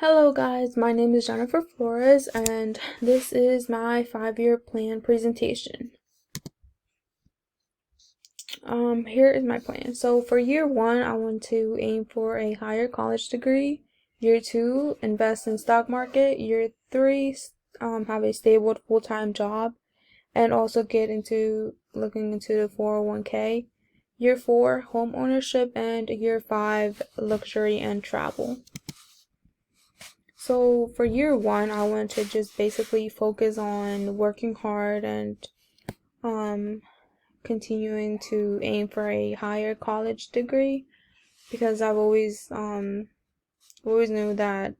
Hello guys, my name is Jennifer Flores and this is my 5-year plan presentation. Here is my plan. So for year 1, I want to aim for a higher college degree. Year 2, invest in stock market. Year 3, have a stable full-time job and also looking into the 401k. Year 4, home ownership, and year 5, luxury and travel. So for year 1, I want to just basically focus on working hard and continuing to aim for a higher college degree, because I've always knew that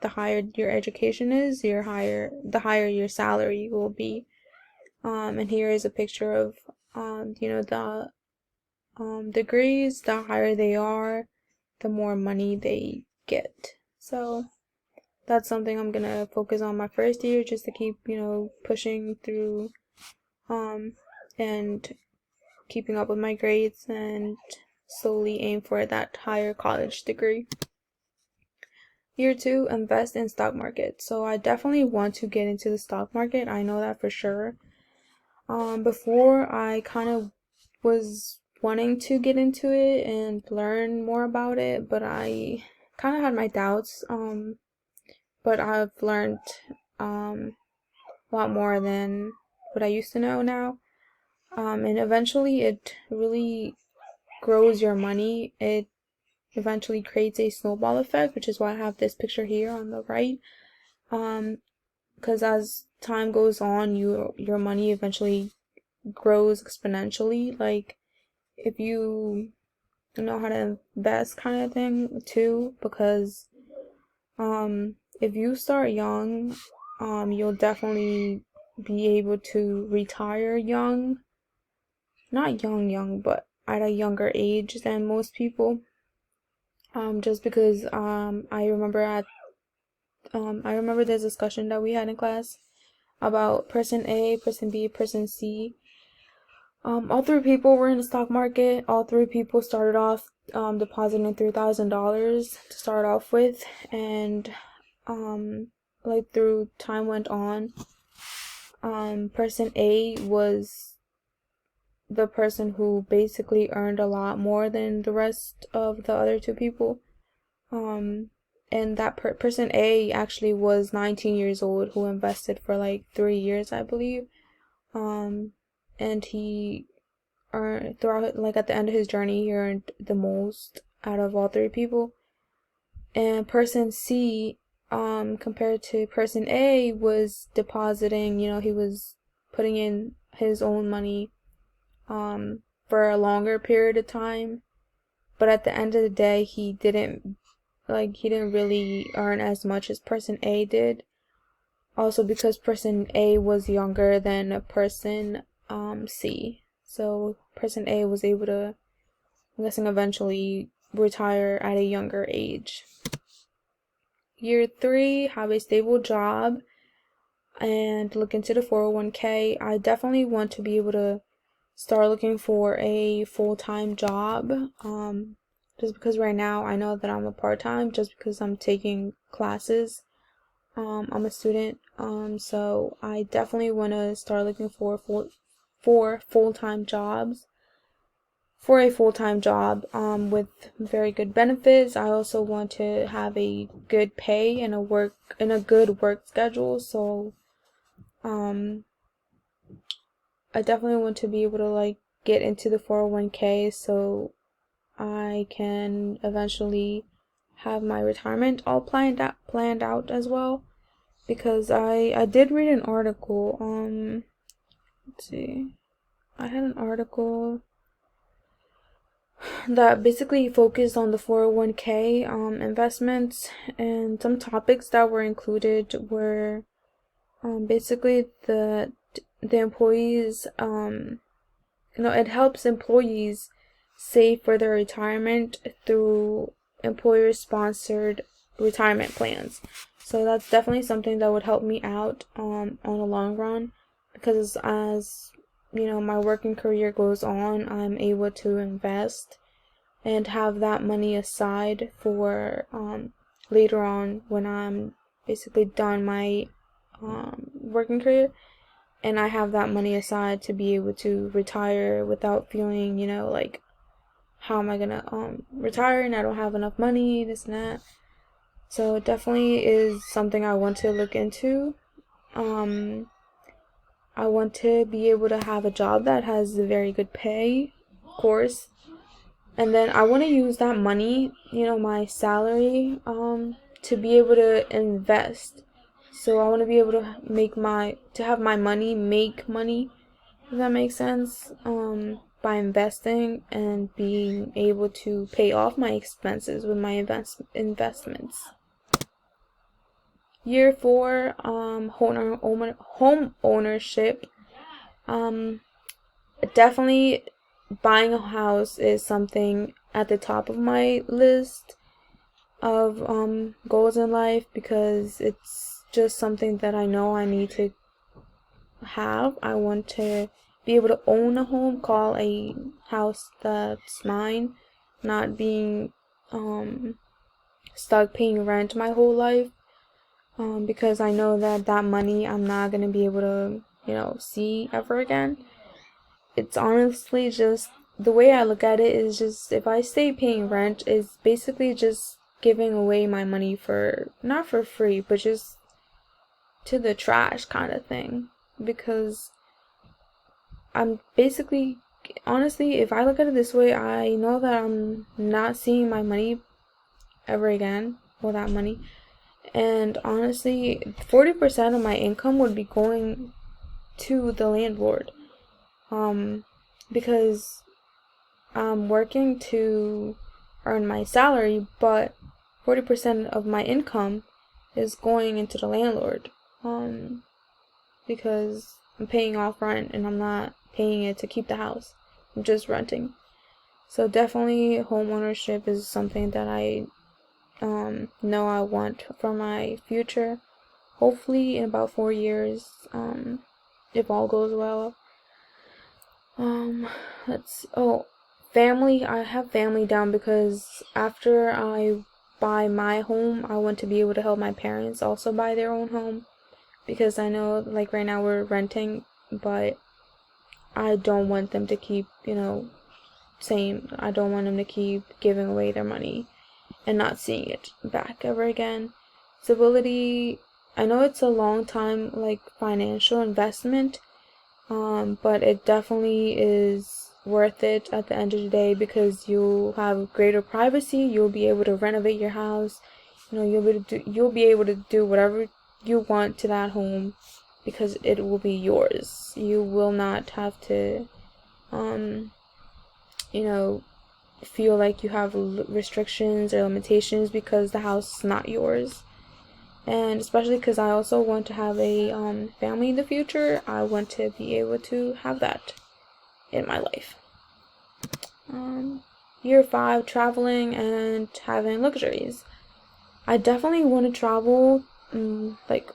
the higher your education is, the higher your salary will be. And here is a picture of the degrees. The higher they are, the more money they get. So that's something I'm gonna focus on my first year, just to keep, pushing through, and keeping up with my grades and slowly aim for that higher college degree. Year 2, invest in stock market. So I definitely want to get into the stock market. I know that for sure. Before I kind of was wanting to get into it and learn more about it, but I kind of had my doubts. But I've learned a lot more than what I used to know now. And eventually it really grows your money. It eventually creates a snowball effect, which is why I have this picture here on the right. Because as time goes on, your money eventually grows exponentially. Like, if you know how to invest, kind of thing too, because if you start young, you'll definitely be able to retire young. Not young, but at a younger age than most people. Just because I remember this discussion that we had in class about person A, person B, person C. All 3 people were in the stock market. All 3 people started off depositing $3,000 to start off with, and like through time went on, person A was the person who basically earned a lot more than the rest of the other 2 people. And that person A actually was 19 years old, who invested for like 3 years, I believe. And he earned throughout, like at the end of his journey, he earned the most out of all 3 people. And person C, compared to person A, was depositing, he was putting in his own money for a longer period of time, but at the end of the day, he didn't really earn as much as person A did. Also, because person A was younger than person C, so person A was able to, I'm guessing, eventually retire at a younger age. Year 3, have a stable job and look into the 401k. I definitely want to be able to start looking for a full-time job, just because right now I know that I'm a part-time, just because I'm taking classes. I'm a student, so I definitely want to start looking for full-time jobs. For a full-time job, with very good benefits. I also want to have a good pay and a good work schedule. So, I definitely want to be able to get into the 401k, so I can eventually have my retirement all planned out as well. Because I did read an article. Let's see. I had an article that basically focused on the 401k investments, and some topics that were included were basically the employees, it helps employees save for their retirement through employer sponsored retirement plans. So that's definitely something that would help me out on the long run, because as my working career goes on, I'm able to invest and have that money aside for later on when I'm basically done my working career, and I have that money aside to be able to retire without feeling, like, how am I gonna retire and I don't have enough money, this and that. So it definitely is something I want to look into. I want to be able to have a job that has a very good pay, of course. And then I want to use that money, my salary, to be able to invest. So I want to be able to have my money make money, if that makes sense, by investing and being able to pay off my expenses with my investments. Year 4, home ownership. Definitely buying a house is something at the top of my list of goals in life, because it's just something that I know I need to have. I want to be able to own a home, call a house that's mine, not being stuck paying rent my whole life, because I know that money I'm not going to be able to, see ever again. It's honestly just, the way I look at it is just, if I stay paying rent, is basically just giving away my money for, not for free, but just to the trash kind of thing. Because I'm basically, honestly, if I look at it this way, I know that I'm not seeing my money ever again, or that money. And honestly, 40% of my income would be going to the landlord. Because I'm working to earn my salary, but 40% of my income is going into the landlord. Because I'm paying off rent and I'm not paying it to keep the house. I'm just renting. So definitely home ownership is something that I know I want for my future. Hopefully in about 4 years, if all goes well. Family. I have family down because after I buy my home, I want to be able to help my parents also buy their own home. Because I know, like, right now we're renting, but I don't want them to keep, I don't want them to keep giving away their money and not seeing it back ever again. Stability, I know it's a long time, like, financial investment, but it definitely is worth it at the end of the day, because you'll have greater privacy. You'll be able to renovate your house. You'll be able to do whatever you want to that home, because it will be yours. You will not have to, feel like you have restrictions or limitations because the house is not yours. And especially because I also want to have a family in the future, I want to be able to have that in my life. Year 5, traveling and having luxuries. I definitely want to travel, like,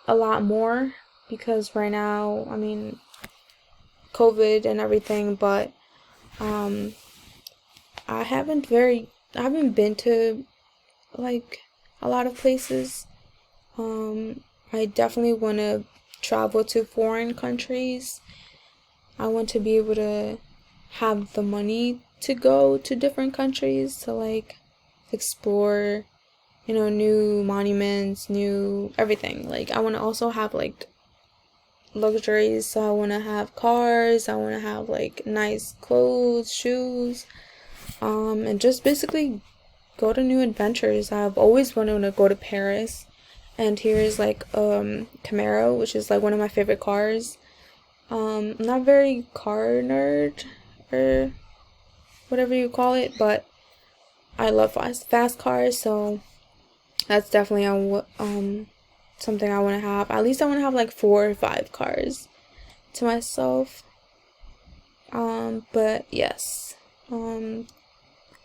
a lot more, because right now, I mean, COVID and everything, but I haven't been to, like, a lot of places. I definitely want to travel to foreign countries. I want to be able to have the money to go to different countries to, like, explore, new monuments, new everything. Like, I want to also have, like, luxuries. So I want to have cars, I want to have, like, nice clothes, shoes, and just basically go to new adventures. I've always wanted to go to Paris, and here's, like, Camaro, which is, like, one of my favorite cars. I'm not very car nerd, or whatever you call it, but I love fast cars, so that's definitely something I want to have. At least I want to have, like, 4 or 5 cars to myself. But yes,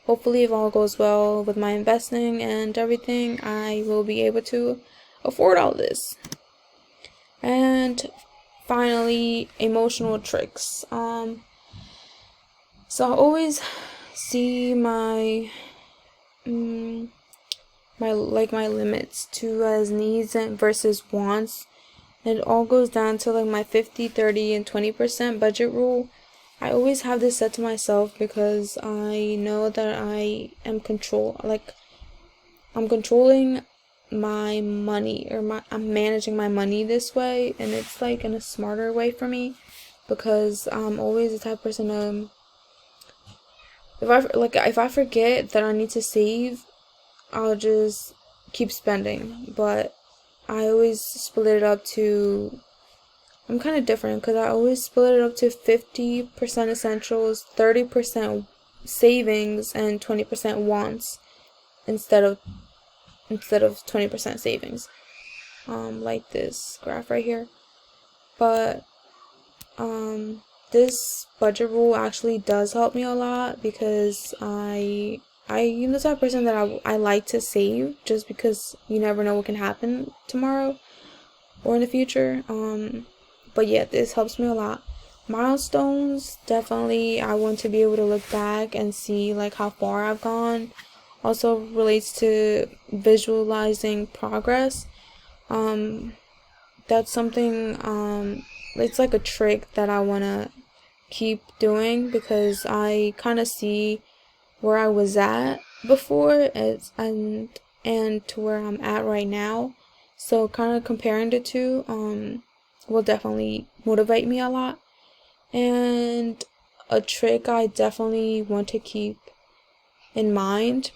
hopefully if all goes well with my investing and everything, I will be able to afford all this. And finally, emotional tricks. So I always see my my limits to as needs and versus wants. It all goes down to like my 50, 30, and 20% budget rule. I always have this set to myself because I know that I'm controlling my money, or I'm managing my money this way, and it's like in a smarter way for me, because I'm always the type of person if I forget that I need to save, I'll just keep spending. But I always split it up to, I'm kind of different because I always split it up to 50% essentials, 30% savings, and 20% wants, instead of 20% savings, like this graph right here. But this budget rule actually does help me a lot, because I am the type of person that I like to save, just because you never know what can happen tomorrow or in the future. But yeah, this helps me a lot. Milestones, definitely I want to be able to look back and see like how far I've gone. Also relates to visualizing progress. That's something, it's like a trick that I want to keep doing, because I kind of see where I was at before and to where I'm at right now. So kind of comparing the two will definitely motivate me a lot. And a trick I definitely want to keep in mind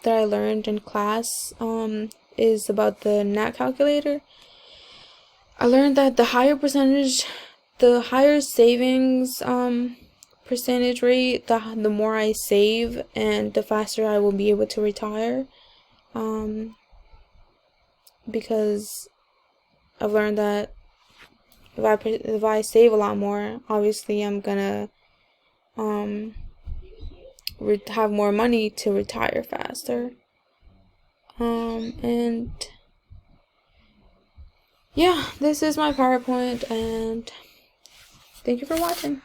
that I learned in class is about the NAT calculator. I learned that the higher savings percentage rate, the more I save, and the faster I will be able to retire. Because I've learned that if I save a lot more, obviously I'm gonna have more money to retire faster. And yeah, this is my PowerPoint, and thank you for watching.